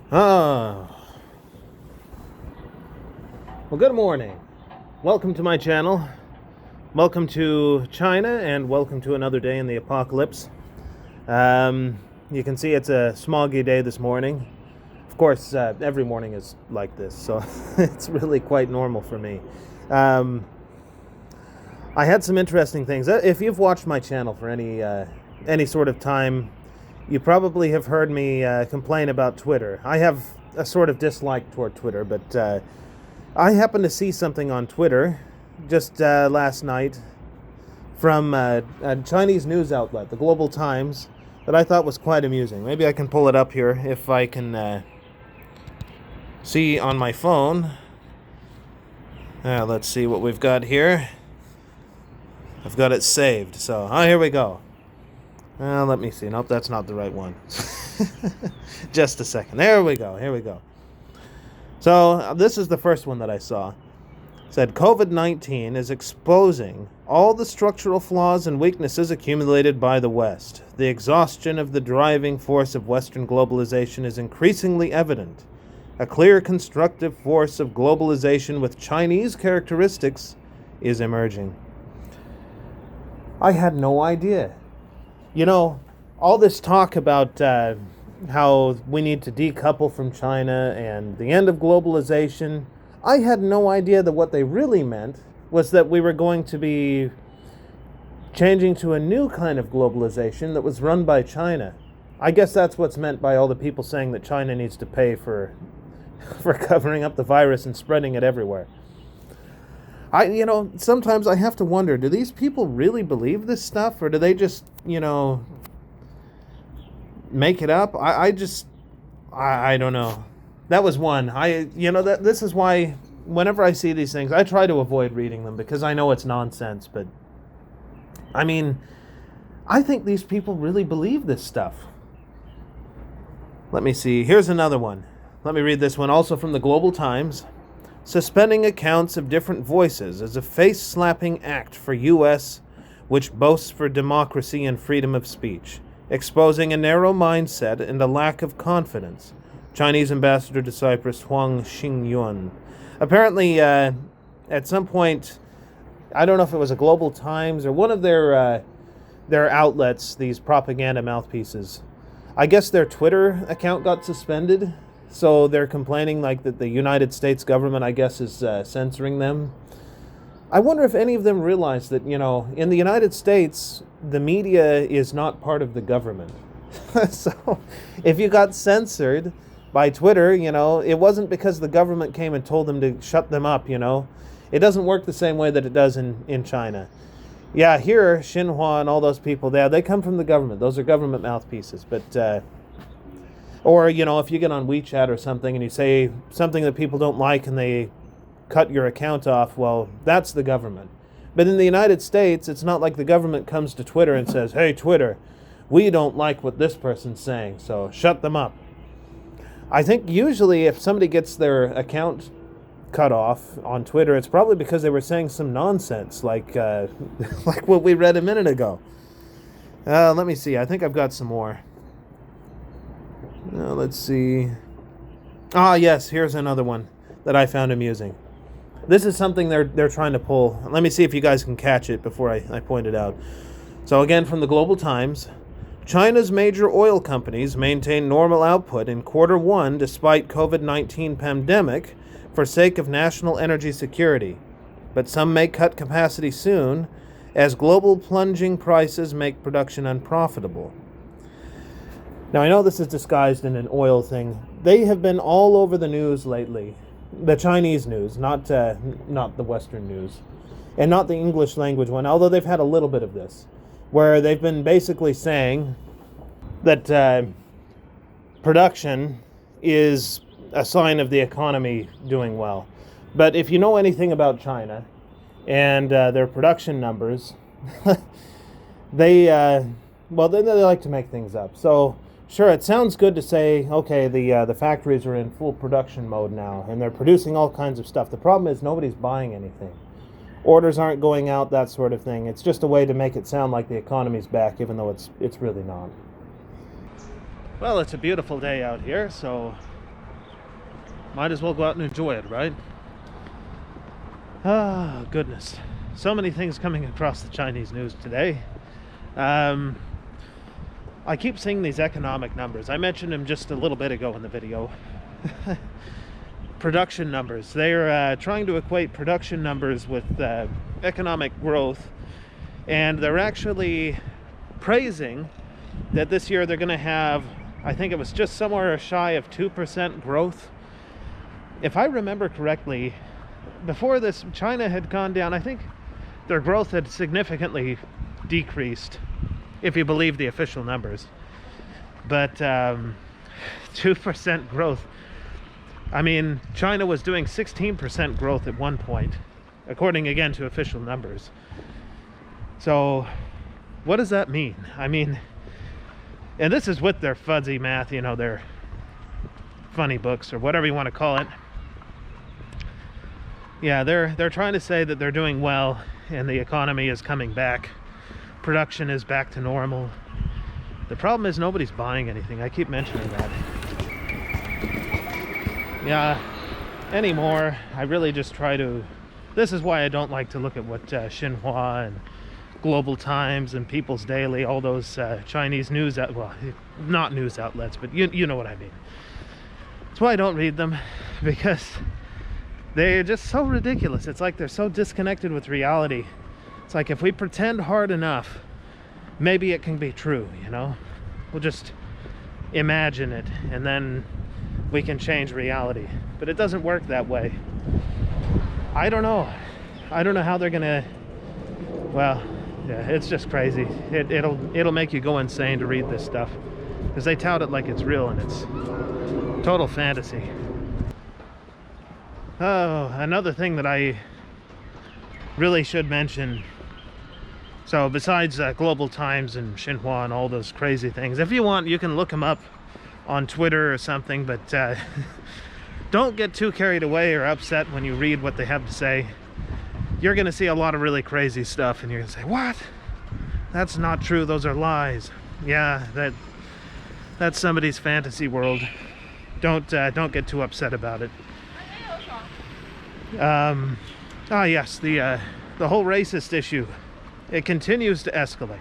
Ah, well, good morning. Welcome to my channel. Welcome to China, and welcome to another day in the apocalypse. You can see it's a smoggy day this morning. Of course, every morning is like this, so it's really quite normal for me. I had some interesting things. If you've watched my channel for any sort of time, you probably have heard me complain about Twitter. I have a sort of dislike toward Twitter, but I happened to see something on Twitter just last night from a Chinese news outlet, the Global Times, that I thought was quite amusing. Maybe I can pull it up here if I can see on my phone. Let's see what we've got here. I've got it saved, so here we go. Let me see. Nope, that's not the right one. Just a second. There we go. Here we go. So this is the first one that I saw. It said COVID-19 is exposing all the structural flaws and weaknesses accumulated by the West. The exhaustion of the driving force of Western globalization is increasingly evident. A clear constructive force of globalization with Chinese characteristics is emerging. I had no idea. You know, all this talk about how we need to decouple from China and the end of globalization, I had no idea that what they really meant was that we were going to be changing to a new kind of globalization that was run by China. I guess that's what's meant by all the people saying that China needs to pay for covering up the virus and spreading it everywhere. Sometimes I have to wonder, do these people really believe this stuff, or do they just, make it up? I don't know. That was one. This is why whenever I see these things, I try to avoid reading them because I know it's nonsense, but I mean, I think these people really believe this stuff. Let me see. Here's another one. Let me read this one, also from the Global Times. Suspending accounts of different voices is a face-slapping act for U.S., which boasts for democracy and freedom of speech, exposing a narrow mindset and a lack of confidence. Chinese ambassador to Cyprus Huang Xingyuan. Apparently, at some point, I don't know if it was a Global Times or one of their outlets, these propaganda mouthpieces, I guess their Twitter account got suspended. So they're complaining like that the United States government, I guess, is censoring them. I wonder if any of them realize that, in the United States, the media is not part of the government. So if you got censored by Twitter, it wasn't because the government came and told them to shut them up, It doesn't work the same way that it does in China. Yeah, here, Xinhua and all those people, they come from the government. Those are government mouthpieces, but... Or, if you get on WeChat or something and you say something that people don't like and they cut your account off, well, that's the government. But in the United States, it's not like the government comes to Twitter and says, hey, Twitter, we don't like what this person's saying, so shut them up. I think usually if somebody gets their account cut off on Twitter, it's probably because they were saying some nonsense, like like what we read a minute ago. Let me see. I think I've got some more. Let's see. Yes, here's another one that I found amusing. This is something they're trying to pull. Let me see if you guys can catch it before I point it out. So again, from the Global Times, China's major oil companies maintain normal output in Q1 despite COVID-19 pandemic for sake of national energy security. But some may cut capacity soon as global plunging prices make production unprofitable. Now, I know this is disguised in an oil thing. They have been all over the news lately. The Chinese news, not the Western news. And not the English language one, although they've had a little bit of this. Where they've been basically saying that production is a sign of the economy doing well. But if you know anything about China and their production numbers, they like to make things up. So... Sure, it sounds good to say, okay, the factories are in full production mode now, and they're producing all kinds of stuff. The problem is nobody's buying anything. Orders aren't going out, that sort of thing. It's just a way to make it sound like the economy's back, even though it's really not. Well, it's a beautiful day out here, so Might as well go out and enjoy it, right? Ah, goodness. So many things coming across the Chinese news today. I keep seeing these economic numbers. I mentioned them just a little bit ago in the video. Production numbers. They're trying to equate production numbers with economic growth, and they're actually praising that this year they're going to have, I think it was just somewhere shy of 2% growth. If I remember correctly, before this, China had gone down. I think their growth had significantly decreased, if you believe the official numbers. But 2% growth. I mean, China was doing 16% growth at one point, according again to official numbers. So what does that mean? I mean, and this is with their fuzzy math, you know, their funny books or whatever you want to call it. Yeah, they're trying to say that they're doing well and the economy is coming back. Production is back to normal. The problem is nobody's buying anything. I keep mentioning that. Yeah, anymore, I really just try to... This is why I don't like to look at what Xinhua and Global Times and People's Daily, all those Chinese news... well, not news outlets, but you know what I mean. That's why I don't read them, because they're just so ridiculous. It's like they're so disconnected with reality. It's like if we pretend hard enough, maybe it can be true, you know? We'll just imagine it, and then we can change reality. But it doesn't work that way. I don't know. I don't know how they're gonna... Well, yeah, it's just crazy. It'll make you go insane to read this stuff, because they tout it like it's real, and it's total fantasy. Oh, another thing that I really should mention. So besides Global Times and Xinhua and all those crazy things, if you want, you can look them up on Twitter or something, but don't get too carried away or upset when you read what they have to say. You're going to see a lot of really crazy stuff, and you're going to say, what? That's not true. Those are lies. Yeah, that's somebody's fantasy world. Don't get too upset about it. Yes, the whole racist issue. It continues to escalate.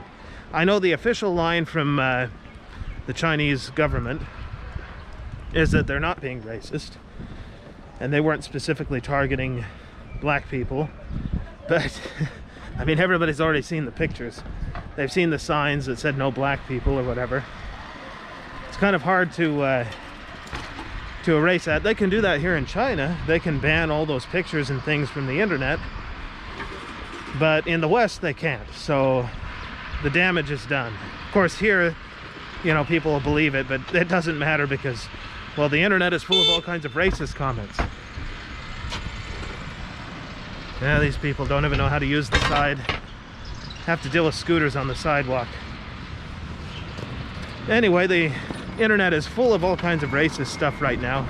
I know the official line from the Chinese government is that they're not being racist, and they weren't specifically targeting black people, but I mean, everybody's already seen the pictures. They've seen the signs that said no black people or whatever. It's kind of hard to erase that. They can do that here in China. They can ban all those pictures and things from the internet, but in the West they can't. So the damage is done. Of course, here, you know, people will believe it, but it doesn't matter because, well, the internet is full of all kinds of racist comments. Yeah, these people don't even know how to use the side. Have to deal with scooters on the sidewalk. Anyway, the internet is full of all kinds of racist stuff right now.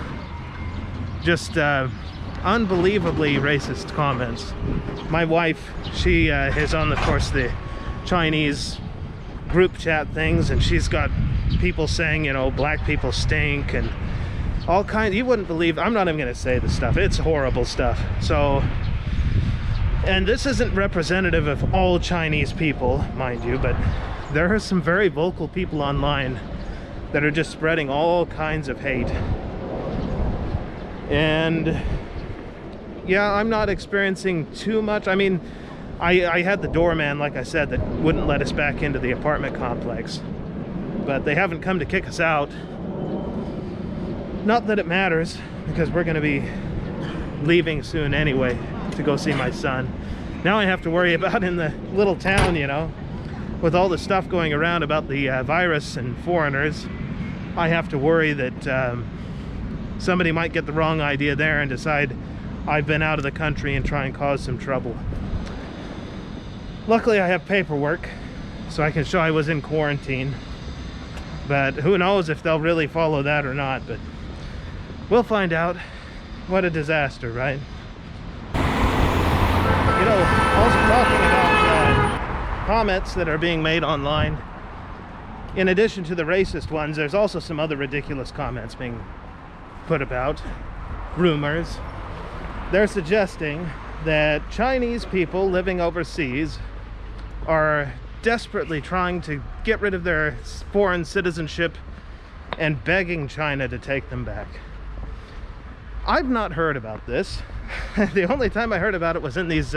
Just unbelievably racist comments. My wife, she is on, of course, the Chinese group chat things, and she's got people saying, you know, black people stink and all kinds. You wouldn't believe. I'm not even going to say the stuff. It's horrible stuff. So, and this isn't representative of all Chinese people, mind you, but there are some very vocal people online that are just spreading all kinds of hate. And yeah, I'm not experiencing too much. I mean, I had the doorman, like I said, that wouldn't let us back into the apartment complex, but they haven't come to kick us out. Not that it matters, because we're going to be leaving soon anyway to go see my son. Now I have to worry about in the little town, you know, with all the stuff going around about the virus and foreigners. I have to worry that somebody might get the wrong idea there and decide I've been out of the country and try and cause some trouble. Luckily I have paperwork, so I can show I was in quarantine. But who knows if they'll really follow that or not, but we'll find out. What a disaster, right? You know, also talking about comments that are being made online, in addition to the racist ones, there's also some other ridiculous comments being put about. rumors, they're suggesting that Chinese people living overseas are desperately trying to get rid of their foreign citizenship and begging China to take them back. I've not heard about this. The only time I heard about it was in these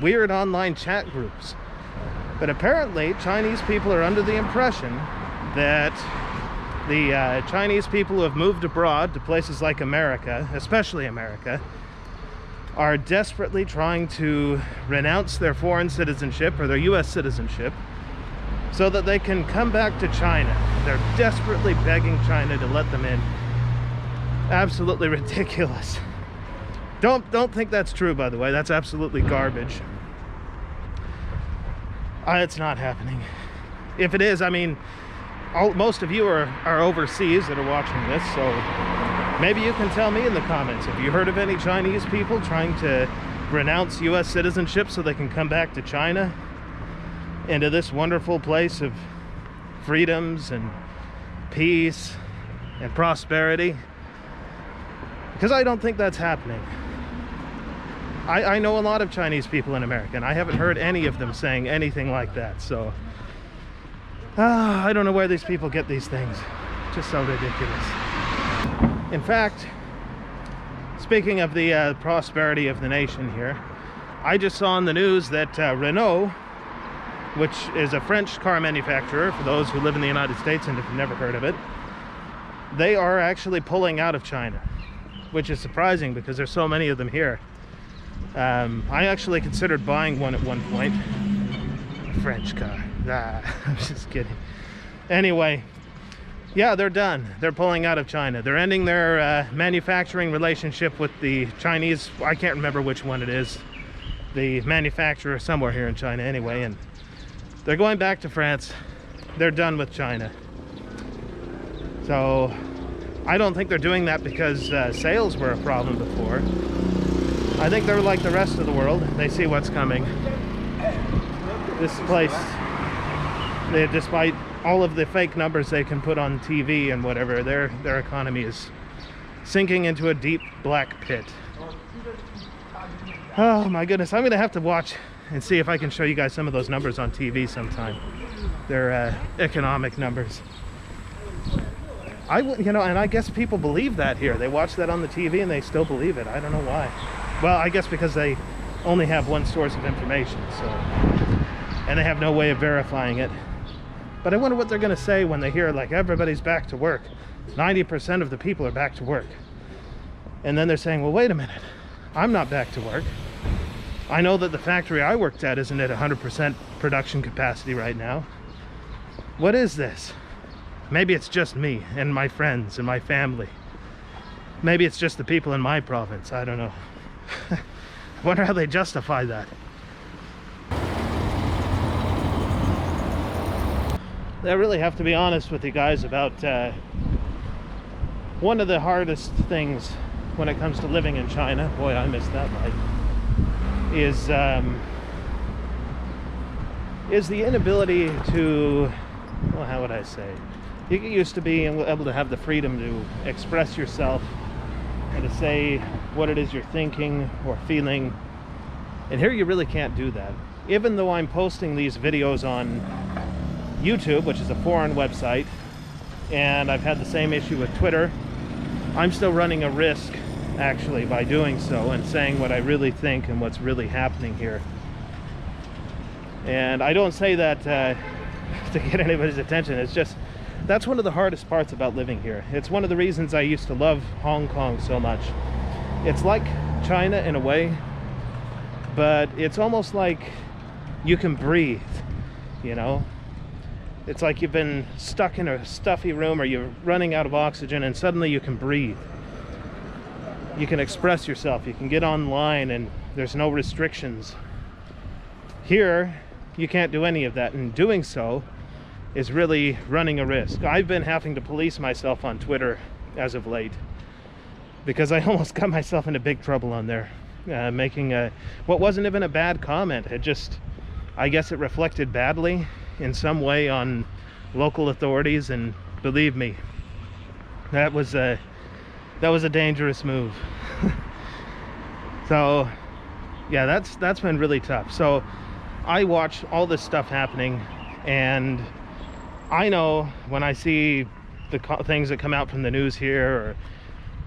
weird online chat groups. But apparently Chinese people are under the impression that the Chinese people who have moved abroad to places like America, especially America, are desperately trying to renounce their foreign citizenship or their US citizenship so that they can come back to China. They're desperately begging China to let them in. Absolutely ridiculous. Don't think that's true, by the way. That's absolutely garbage. It's not happening. If it is, I mean, most of you are overseas that are watching this, so maybe you can tell me in the comments. Have you heard of any Chinese people trying to renounce US citizenship so they can come back to China, into this wonderful place of freedoms and peace and prosperity? Because I don't think that's happening. I know a lot of Chinese people in America, and I haven't heard any of them saying anything like that. So I don't know where these people get these things. Just so ridiculous. In fact, speaking of the prosperity of the nation here, I just saw on the news that Renault, which is a French car manufacturer for those who live in the United States and have never heard of it, they are actually pulling out of China, which is surprising because there's so many of them here. I actually considered buying one at one point. A French car. I'm just kidding. Anyway, yeah, they're done. They're pulling out of China. They're ending their manufacturing relationship with the Chinese. I can't remember which one it is. The manufacturer somewhere here in China anyway. And they're going back to France. They're done with China. So I don't think they're doing that because sales were a problem before. I think they're like the rest of the world. They see what's coming. This place, despite all of the fake numbers they can put on TV and whatever, their economy is sinking into a deep black pit. Oh my goodness, I'm gonna have to watch and see if I can show you guys some of those numbers on TV sometime. Their economic numbers. And I guess people believe that here. They watch that on the TV and they still believe it. I don't know why. Well, I guess because they only have one source of information, so, and they have no way of verifying it. But I wonder what they're going to say when they hear, like, everybody's back to work. 90% of the people are back to work. And then they're saying, well, wait a minute. I'm not back to work. I know that the factory I worked at isn't at 100% production capacity right now. What is this? Maybe it's just me and my friends and my family. Maybe it's just the people in my province. I don't know. I wonder how they justify that. I really have to be honest with you guys about one of the hardest things when it comes to living in China. Boy, I missed that light. Is the inability to, well, how would I say? You get used to being able to have the freedom to express yourself and to say what it is you're thinking or feeling. And here you really can't do that. Even though I'm posting these videos on YouTube, which is a foreign website, and I've had the same issue with Twitter, I'm still running a risk, actually, by doing so and saying what I really think and what's really happening here. And I don't say that to get anybody's attention. It's just, that's one of the hardest parts about living here. It's one of the reasons I used to love Hong Kong so much. It's like China in a way, but it's almost like you can breathe, you know? It's like you've been stuck in a stuffy room or you're running out of oxygen and suddenly you can breathe. You can express yourself, you can get online and there's no restrictions. Here, you can't do any of that, and doing so is really running a risk. I've been having to police myself on Twitter as of late because I almost got myself into big trouble on there, making what wasn't even a bad comment. It just, I guess it reflected badly in some way on local authorities, and believe me, that was that was a dangerous move. So yeah, that's been really tough. So I watch all this stuff happening, and I know when I see the things that come out from the news here, or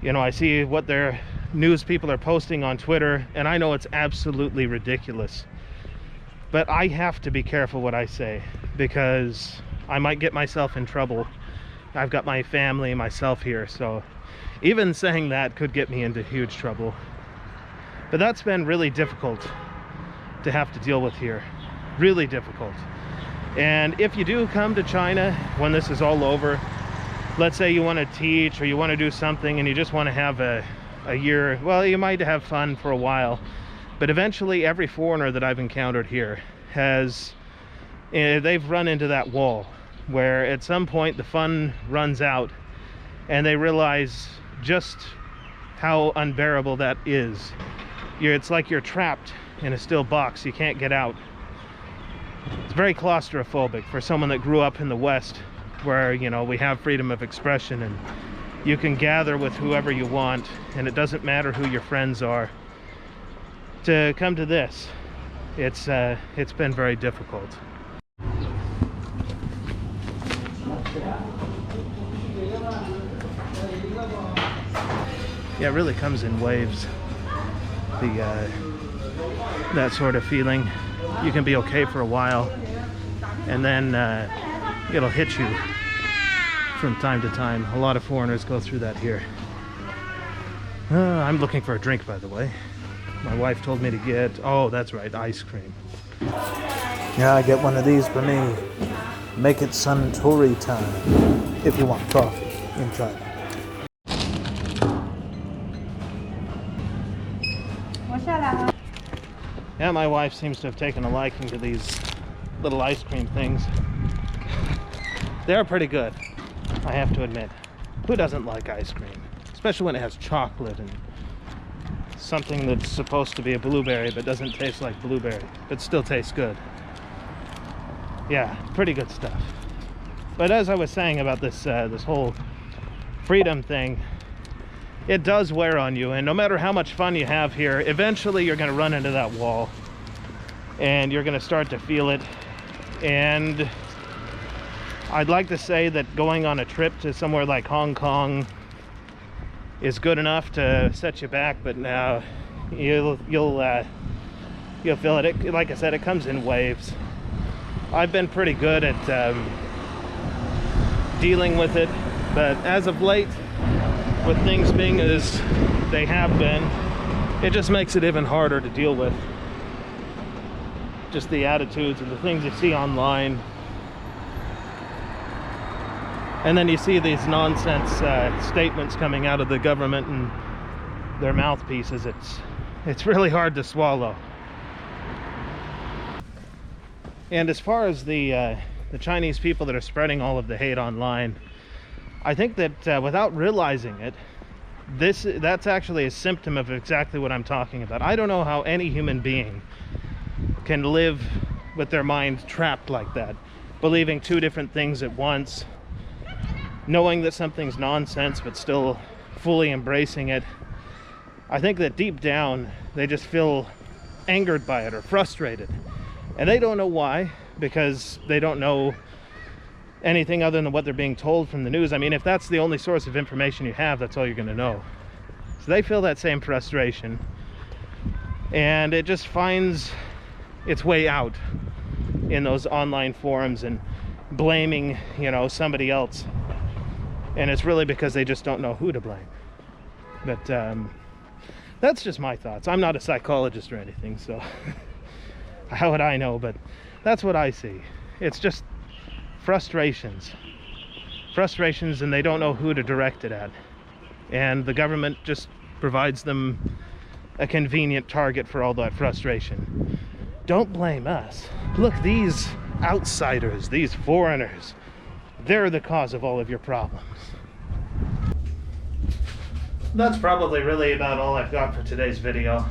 you know, I see what their news people are posting on Twitter, and I know it's absolutely ridiculous. But I have to be careful what I say, because I might get myself in trouble. I've got my family, myself here, so even saying that could get me into huge trouble. But that's been really difficult to have to deal with here. Really difficult. And if you do come to China when this is all over, let's say you want to teach or you want to do something and you just want to have a year, well, you might have fun for a while, but eventually every foreigner that I've encountered here has, they've run into that wall where at some point the fun runs out and they realize just how unbearable that is. It's like you're trapped in a steel box. You can't get out. It's very claustrophobic for someone that grew up in the West, where, you know, we have freedom of expression and you can gather with whoever you want and it doesn't matter who your friends are. To come to this, it's been very difficult. Yeah, it really comes in waves. That sort of feeling. You can be okay for a while, and then it'll hit you from time to time. A lot of foreigners go through that here. I'm looking for a drink, by the way. My wife told me to get, oh, that's right, ice cream. Yeah, I get one of these for me. Make it Suntory time, if you want coffee in China. Yeah, my wife seems to have taken a liking to these little ice cream things. They're pretty good, I have to admit. Who doesn't like ice cream? Especially when it has chocolate and something that's supposed to be a blueberry but doesn't taste like blueberry, but still tastes good. Yeah, pretty good stuff. But as I was saying about this this whole freedom thing, it does wear on you, and no matter how much fun you have here, eventually you're going to run into that wall and you're going to start to feel it. And I'd like to say that going on a trip to somewhere like Hong Kong is good enough to set you back, but now you'll feel it. Like I said, it comes in waves. I've been pretty good at dealing with it, but as of late, with things being as they have been, it just makes it even harder to deal with. Just the attitudes and the things you see online. And then you see these nonsense statements coming out of the government and their mouthpieces. It's really hard to swallow. And as far as the Chinese people that are spreading all of the hate online, I think that without realizing it, that's actually a symptom of exactly what I'm talking about. I don't know how any human being can live with their mind trapped like that, believing two different things at once, knowing that something's nonsense but still fully embracing it. I think that deep down they just feel angered by it or frustrated, and they don't know why, because they don't know anything other than what they're being told from the news. I mean, if that's the only source of information you have, that's all you're going to know. So they feel that same frustration, and it just finds its way out in those online forums and blaming, you know, somebody else. And it's really because they just don't know who to blame. But that's just my thoughts. I'm not a psychologist or anything, so how would I know? But that's what I see. It's just frustrations, and they don't know who to direct it at. And the government just provides them a convenient target for all that frustration. Don't blame us. Look, these outsiders, these foreigners, they're the cause of all of your problems. That's probably really about all I've got for today's video.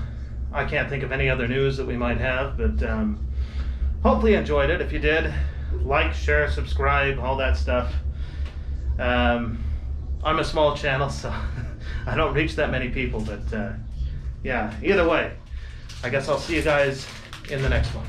I can't think of any other news that we might have, but hopefully you enjoyed it. If you did, like, share, subscribe, all that stuff. I'm a small channel, so I don't reach that many people, but yeah, either way, I guess I'll see you guys in the next one.